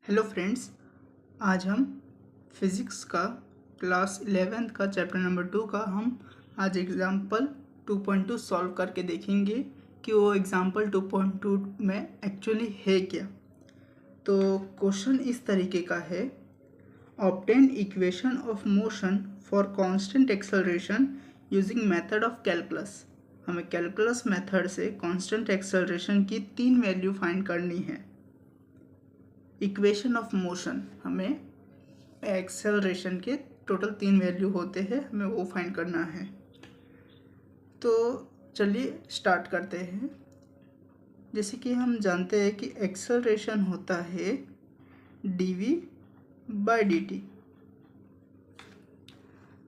Hello friends, आज हम physics का क्लास 11th का चैप्टर नंबर 2 का हम आज एग्ज़ाम्पल 2.2 सॉल्व करके देखेंगे कि वो एग्ज़ाम्पल 2.2 में एक्चुअली है क्या। तो क्वेश्चन इस तरीके का है, obtain equation of motion for constant acceleration using method of calculus. हमें कैलकुलस मेथड से कांस्टेंट एक्सेलरेशन की 3 वैल्यू फाइंड करनी है। इक्वेशन ऑफ मोशन, हमें एक्सेलरेशन के टोटल 3 वैल्यू होते हैं, हमें वो फाइंड करना है। तो चलिए स्टार्ट करते हैं। जैसे कि हम जानते हैं कि एक्सेलरेशन होता है dv/dt।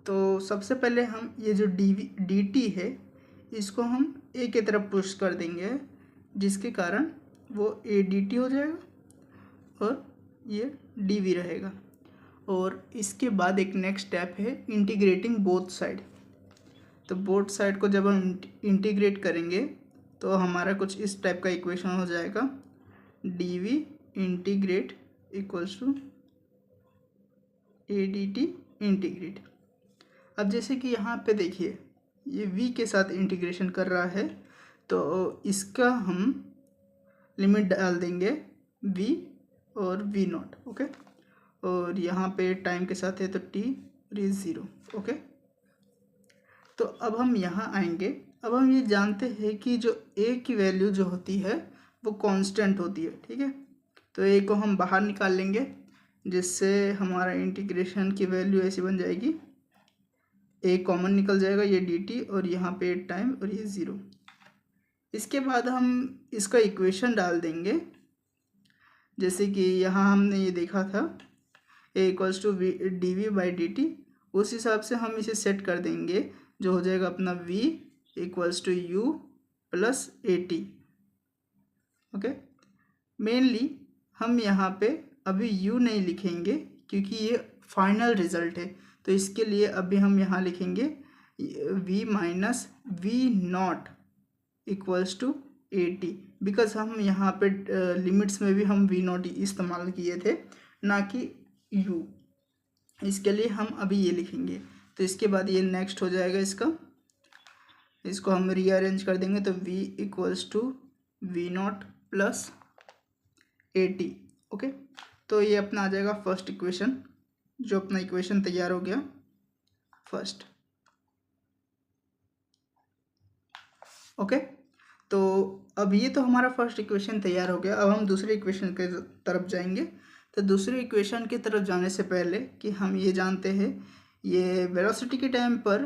तो सबसे पहले हम ये जो dt है इसको हम a की तरफ पुश कर देंगे, जिसके कारण वो a dt हो जाएगा और ये dv रहेगा। और इसके बाद एक नेक्स्ट स्टेप है इंटीग्रेटिंग बोथ साइड। तो बोथ साइड को जब हम इंटीग्रेट करेंगे तो हमारा कुछ इस टाइप का इक्वेशन हो जाएगा, dv integrate equals to adt integrate. अब जैसे कि यहाँ पे देखिए ये v के साथ इंटीग्रेशन कर रहा है, तो इसका हम लिमिट डाल देंगे v और v0, ओके। और यहाँ पे टाइम के साथ है तो t और ये 0, ओके। तो अब हम यहाँ आएंगे। अब हम ये जानते हैं कि जो a की वैल्यू जो होती है वो कांस्टेंट होती है, ठीक है। तो a को हम बाहर निकाल लेंगे, जिससे हमारा इंटीग्रेशन की वैल्यू ऐसी बन जाएगी, a कॉमन निकल जाएगा, ये dt और यहाँ पे टाइम और ये 0। इसके बाद हम इसका इक्वेशन डाल देंगे, जैसे कि यहाँ हमने ये देखा था a इक्वल्स टू dv/dt। उस हिसाब से हम इसे सेट कर देंगे, जो हो जाएगा अपना v equals to u plus at, okay. Mainly हम यहाँ पे अभी u नहीं लिखेंगे क्योंकि ये फाइनल रिजल्ट है। तो इसके लिए अभी हम यहाँ लिखेंगे v minus v0 equals to at, because हम यहाँ पे लिमिट्स में भी हम v0 इस्तेमाल किए थे, ना कि u। इसके लिए हम अभी ये लिखेंगे। तो इसके बाद ये नेक्स्ट हो जाएगा, इसको हम रीअरेंज कर देंगे, तो v equals to v0 plus at, okay. तो ये अपना आ जाएगा फर्स्ट इक्वेशन, जो अपना इक्वेशन तैयार हो गया फर्स्ट, ओके। तो अब ये तो हमारा फर्स्ट इक्वेशन तैयार हो गया। अब हम दूसरे इक्वेशन के तरफ जाएंगे। तो दूसरे इक्वेशन की तरफ जाने से पहले कि हम ये जानते हैं, ये वेलोसिटी के टाइम पर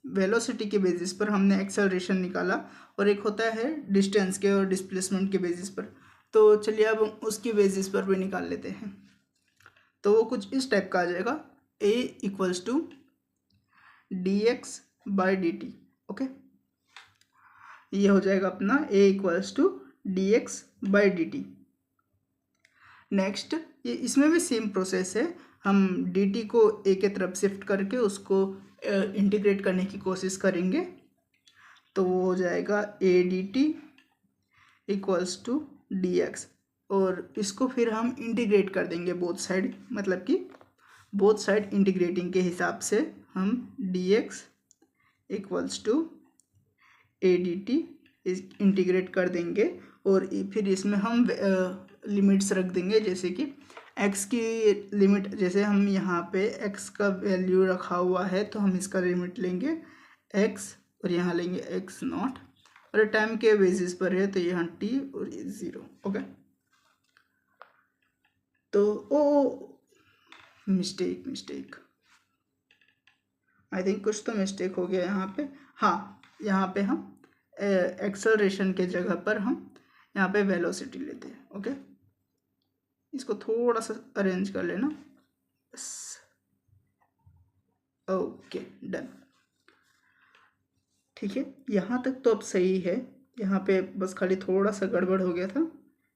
वेलोसिटी के बेसिस पर हमने एक्सेलरेशन निकाला, और एक होता है डिस्टेंस के और डिस्प्लेसमेंट के बेसिस पर। तो चलिए अब उसकी बेसिस पर भी निकाल लेते हैं। तो वो कुछ इस टाइप का आ जाएगा, a equals to dx/dt, okay. ये हो जाएगा अपना a equals to dx/dt। Next ये इसमें भी सेम प्रोसेस है, हम dt को a के तरफ शिफ्ट करके उसको इंटीग्रेट करने की कोशिश करेंगे। तो वो हो जाएगा a dt equals to dx, और इसको फिर हम इंटीग्रेट कर देंगे बोथ साइड, मतलब कि बोथ साइड इंटीग्रेटिंग के हिसाब से हम dx equals to a dt integrate कर देंगे। और फिर इसमें हम लिमिट्स रख देंगे, जैसे कि x की लिमिट, जैसे हम यहाँ पे x का वैल्यू रखा हुआ है तो हम इसका लिमिट लेंगे x, और यहाँ लेंगे x0, और टाइम के बेसिस पर है तो यहाँ t और ये 0, ओके। तो मिस्टेक आई थिंक कुछ तो मिस्टेक हो गया यहाँ पे। हाँ, यहाँ पे हम एक्सेलरेशन के जगह पर हम यहाँ पे वेलोसिटी लेते हैं, ओके। इसको थोड़ा सा अरेंज कर लेना, ओके, डन, ठीक है। यहाँ तक तो अब सही है, यहाँ पे बस खाली थोड़ा सा गड़बड़ हो गया था,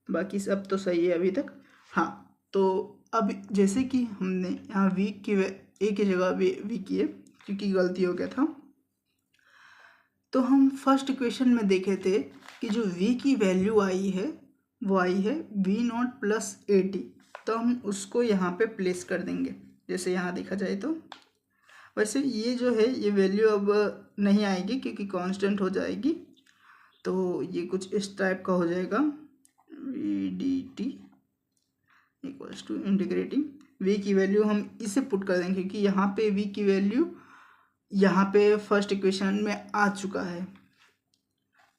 बाकी सब तो सही है अभी तक। हाँ, तो अब जैसे कि हमने यहाँ v की a की जगह v की है क्योंकि गलती हो गया था, तो हम फर्स्ट इक्वेशन में देखे थे कि जो v की वैल्यू आई है वो आई है v0 प्लस at, तो हम उसको यहाँ पे प्लेस कर देंगे, जैसे यहाँ देखा जाए तो। वैसे ये जो है ये वैल्यू अब नहीं आएगी क्योंकि कांस्टेंट हो जाएगी, तो ये कुछ इस टाइप का हो जाएगा, V D T equals to integrating v की वैल्यू हम इसे पुट कर देंगे क्योंकि यहाँ पे v की वैल्यू यहाँ पे फर्स्ट इक्वेशन में आ चुका है।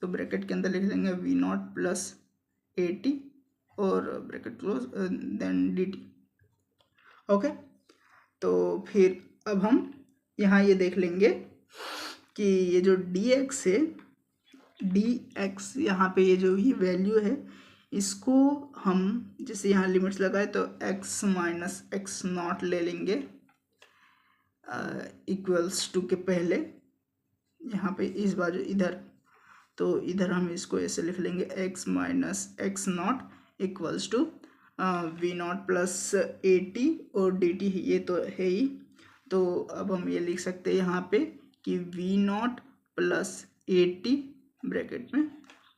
तो ब्रैकेट के अंदर लिख लेंगे v naught plus A T और bracket close then d t. Okay, तो फिर अब हम यहाँ ये देख लेंगे कि ये जो dx है, dx यहाँ पे ये जो ये वैल्यू है इसको हम जैसे यहाँ लिमिट्स लगाए तो x माइनस एक्स नॉट ले लेंगे इक्वल्स टू के पहले, यहाँ पे इस बाजू इधर, तो इधर हम इसको ऐसे लिख लेंगे x minus X naught equals to V naught plus A T और डी टी, ये तो है ही। तो अब हम ये लिख सकते हैं यहाँ पे कि वी नॉट प्लस ए टी ब्रैकेट में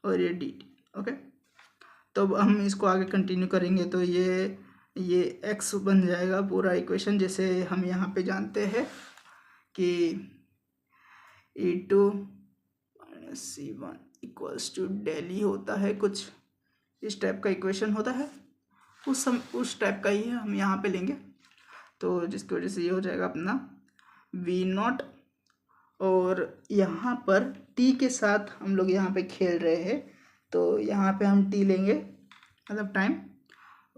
और ये डी टी। ओके, तो अब हम इसको आगे कंटिन्यू करेंगे तो ये x बन जाएगा पूरा इक्वेशन, जैसे हम यहाँ पे जानते हैं कि a two minus c one equals to daily होता है, कुछ इस टाइप का इक्वेशन होता है, उस टाइप का ही है हम यहाँ पे लेंगे। तो जिसकी वजह से ये हो जाएगा अपना वी नॉट, और यहाँ पर t के साथ हम लोग यहाँ पे खेल रहे हैं तो यहाँ पे हम t लेंगे मतलब टाइम,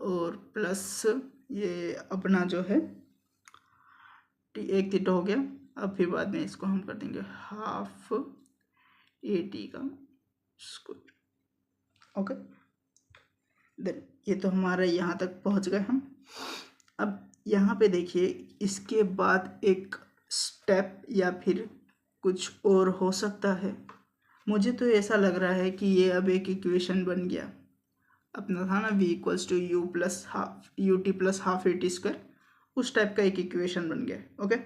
और प्लस ये अपना जो है t एक थीटा हो गया। अब फिर बाद में इसको हम कर देंगे हाफ ए टी का स्क्वायर। ओके, देन ये तो हमारा यहाँ तक पहुँच गए हम। अब यहाँ पे देखिए इसके बाद एक स्टेप या फिर कुछ और हो सकता है, मुझे तो ऐसा लग रहा है कि ये अब एक इक्वेशन बन गया, अपना था ना v equals to U plus half U T plus half A T square, उस टाइप का एक इक्वेशन बन गया। ओके,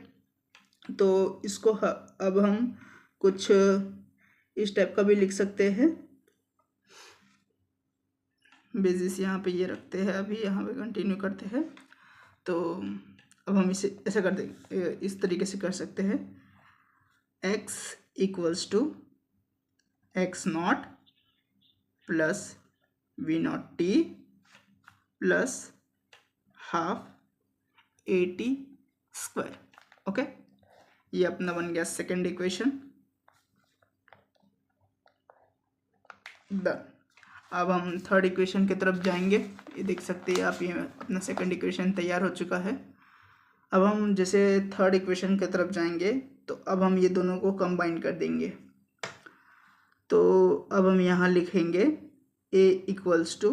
तो इसको अब हम कुछ इस टाइप का भी लिख सकते हैं, बेसिस यहाँ पे ये रखते हैं, अभी यहाँ पे कंटिन्यू करते हैं। तो अब हम इसे ऐसा कर देंगे, इस तरीके से कर सकते हैं, x equals to X naught plus V naught T plus half A T square. Okay, ये अपना बन गया सेकेंड इक्वेशन। डन। अब हम थर्ड इक्वेशन की तरफ जाएंगे, ये देख सकते हैं आप, ये अपना सेकेंड इक्वेशन तैयार हो चुका है। अब हम जैसे थर्ड इक्वेशन की तरफ जाएंगे तो अब हम ये दोनों को कंबाइन कर देंगे। तो अब हम यहाँ लिखेंगे a equals to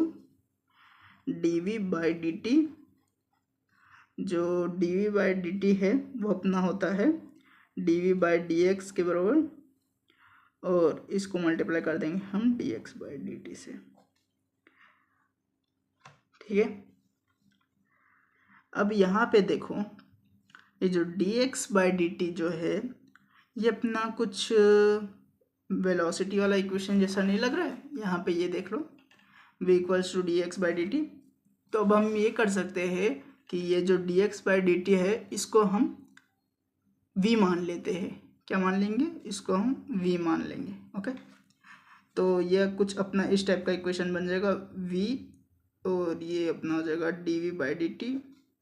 D we by D t, जो d we by D T है वो अपना होता है d we by d x के बराबर, और इसको मल्टीप्लाई कर देंगे हम d x by D t से। ठीक है, अब यहाँ पे देखो ये जो d x by D t जो है ये अपना कुछ वेलोसिटी वाला इक्वेशन जैसा नहीं लग रहा है। यहाँ पे ये देख लो v equals to D x by D T. तो अब हम ये कर सकते हैं कि ये जो d x by D T है इसको हम v मान लेते हैं। क्या मान लेंगे? इसको हम v मान लेंगे। ओके, तो यह कुछ अपना इस टाइप का इक्वेशन बन जाएगा v, और ये अपना हो जाएगा D we by D T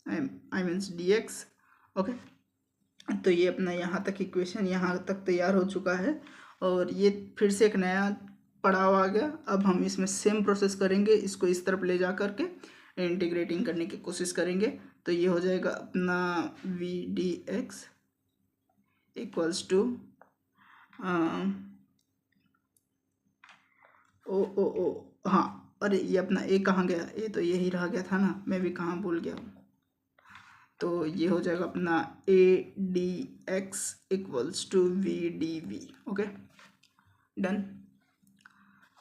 I means D X. Okay, तो ये अपना यहाँ तक इक्वेशन यहाँ तक तैयार हो चुका है, और ये फिर से एक नया पड़ाव आ गया। अब हम इसमें सेम प्रोसेस करेंगे, इसको इस तरफ ले जा करके इंटीग्रेटिंग करने की कोशिश करेंगे। तो ये हो जाएगा अपना V D X equals to ओ हाँ, अरे ये अपना ए कहाँ गया? ए तो यही रह गया था ना, मैं भी कहाँ भूल गया हूँ। तो ये हो जाएगा अपना A D X equals to V D V. Okay, done.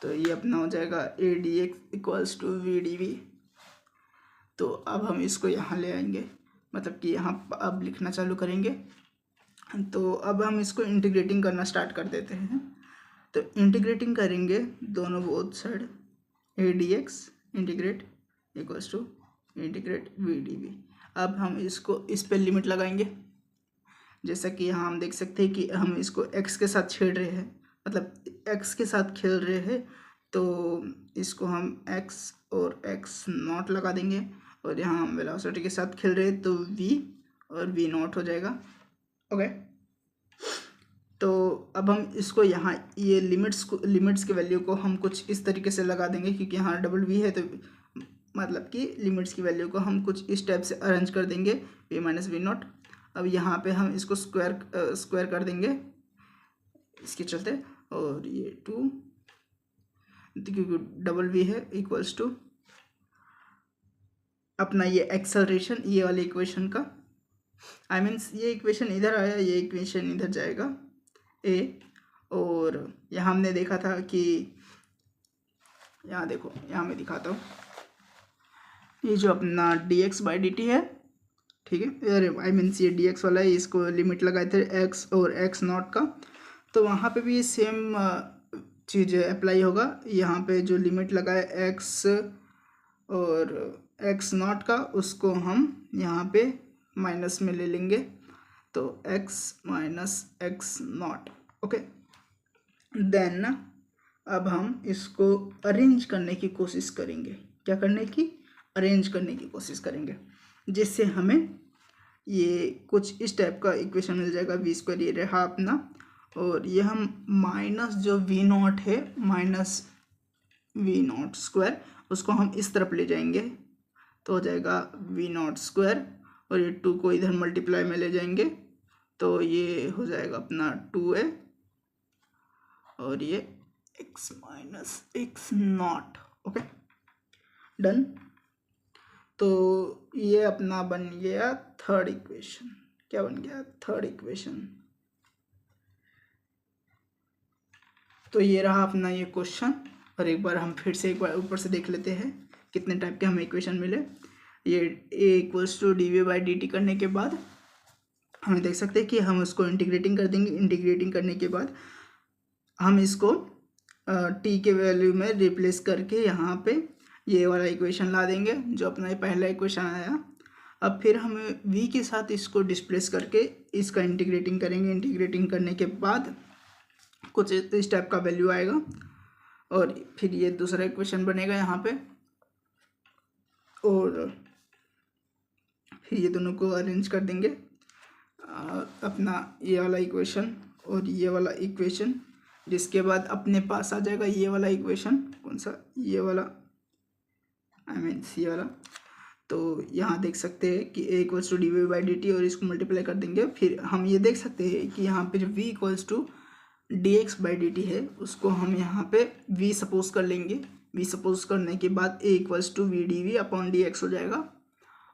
तो ये अपना हो जाएगा A D X equals to V D V. तो अब हम इसको यहाँ ले आएंगे, मतलब कि यहाँ अब लिखना चालू करेंगे। तो अब हम इसको इंटीग्रेटिंग करना स्टार्ट कर देते हैं। तो इंटीग्रेटिंग करेंगे दोनों both side, A D X integrate equals to integrate V D V. अब हम इसको इस पर लिमिट लगाएंगे। जैसा कि यहाँ हम देख सकते हैं कि हम इसको x के साथ छेड़ रहे हैं, मतलब x के साथ खेल रहे हैं, तो इसको हम x और x नॉट लगा देंगे। और यहाँ हम वेलोसिटी के साथ खेल रहे हैं तो v और v नॉट हो जाएगा। ओके, तो अब हम इसको यहाँ ये लिमिट्स के वैल्यू को हम कुछ इस तरीके से लगा देंगे, क्योंकि यहाँ डबल v है, तो मतलब कि लिमिट्स की वैल्यू को हम कुछ इस टाइप से अरेंज कर देंगे, v माइनस वी नॉट। अब यहाँ पे हम इसको स्क्वायर कर देंगे इसके चलते, और ये 2 क्योंकि डबल v है इक्वल्स टू अपना ये एक्सेलरेशन, ये वाले इक्वेशन का, आई मीन्स ये इक्वेशन इधर आया, ये इक्वेशन इधर जाएगा a। और यहाँ हमने देखा था कि यहाँ देखो, यहाँ मैं दिखाता हूँ, ये जो अपना dx बाई dt है, ठीक है, अरे आई मीन्स ये dx वाला है, इसको लिमिट लगाए थे x और x नॉट का, तो वहाँ पे भी सेम चीज़ अप्लाई होगा। यहाँ पे जो लिमिट लगाए x और x नॉट का, उसको हम यहाँ पे माइनस में ले लेंगे, तो x minus x naught. Okay, then अब हम इसको अरेंज करने की कोशिश करेंगे। क्या करने की? अरेंज करने की कोशिश करेंगे, जिससे हमें ये कुछ इस टाइप का इक्वेशन मिल जाएगा। वी स्क्वायर ये रहा अपना, और ये हम माइनस जो वी नॉट है, माइनस वी नॉट स्क्वायर, उसको हम इस तरफ ले जाएंगे तो हो जाएगा वी नॉट स्क्वायर, और ये 2 को इधर मल्टीप्लाई में ले जाएंगे तो ये हो जाएगा अपना 2a, और ये x minus x naught. Okay, done. तो ये अपना बन गया थर्ड इक्वेशन। क्या बन गया? Third equation. तो ये रहा अपना ये क्वेश्चन, और एक बार हम फिर से एक बार ऊपर से देख लेते हैं कितने टाइप के हमें इक्वेशन मिले। ये a equals to D we by D T करने के बाद हमें देख सकते हैं कि हम उसको इंटीग्रेटिंग कर देंगे। इंटीग्रेटिंग करने के बाद हम इसको t के वैल्यू में रिप्लेस करके यहाँ पे ये वाला इक्वेशन ला देंगे जो अपना ये पहला इक्वेशन आया। अब फिर हमें v के साथ इसको डिस्प्लेस करके इसका इंटीग्रेटिंग करेंगे। इंटीग्रेटिंग करने के बाद कुछ इस टाइप का वैल्यू आएगा, और फिर ये दूसरा इक्वेशन बनेगा यहाँ पे, और फिर ये दोनों को अरेंज कर देंगे, अपना ये वाला इक्वेशन और ये वाला इक्वेशन, जिसके बाद अपने पास आ जाएगा ये वाला इक्वेशन। कौन सा? ये वाला, आई मीन ये वाला। तो यहाँ देख सकते हैं कि a equals to D we by D T, और इसको मल्टीप्लाई कर देंगे। फिर हम ये देख सकते हैं कि यहाँ पे जो v equals to D x by D T है, उसको हम यहाँ पे v सपोज कर लेंगे। v सपोज करने के बाद a equals to V D V upon D X हो जाएगा,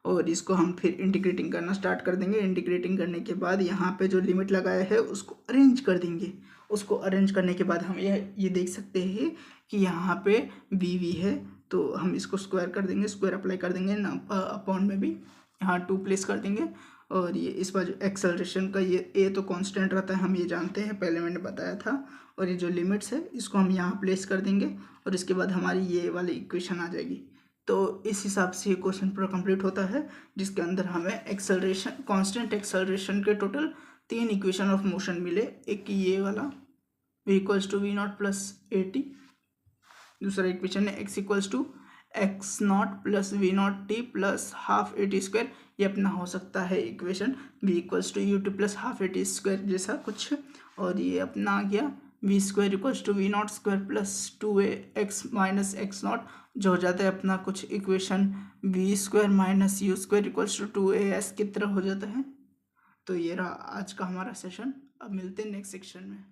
और इसको हम फिर इंटीग्रेटिंग करना स्टार्ट कर देंगे। इंटीग्रेटिंग करने के बाद यहाँ पे जो लिमिट लगाया है उसको अरेंज कर देंगे। उसको अरेंज करने के बाद हम ये देख सकते हैं कि यहाँ पे वी वी है, तो हम इसको स्क्वायर कर देंगे, स्क्वायर अप्लाई कर देंगे ना, अपॉन में भी यहाँ 2 प्लेस कर देंगे। और ये इस बार जो एक्सेलरेशन का ये a तो कांस्टेंट रहता है, हम ये जानते हैं, पहले मैंने बताया था। और ये जो लिमिट्स है इसको हम यहाँ प्लेस कर देंगे, और इसके बाद हमारी ये वाली इक्वेशन आ जाएगी। तो इस हिसाब से ये क्वेश्चन पूरा कंप्लीट होता है, जिसके अंदर हमें एक्सेलरेशन, कांस्टेंट एक्सेलरेशन के टोटल 3 इक्वेशन ऑफ मोशन मिले। एक ये वाला v equals to V naught plus A T, दूसरा इक्वेशन है x equals to X naught plus V naught T plus half A T square. ये अपना हो सकता है equation v equals to U T plus half A T square जैसा कुछ। और ये अपना आ गया v square equals to V not square plus 2a X minus X naught, जो हो जाता है अपना कुछ equation v square minus U square equals to 2as की तरह हो जाता है। तो ये रहा आज का हमारा सेशन। अब मिलते हैं नेक्स्ट सेक्शन में।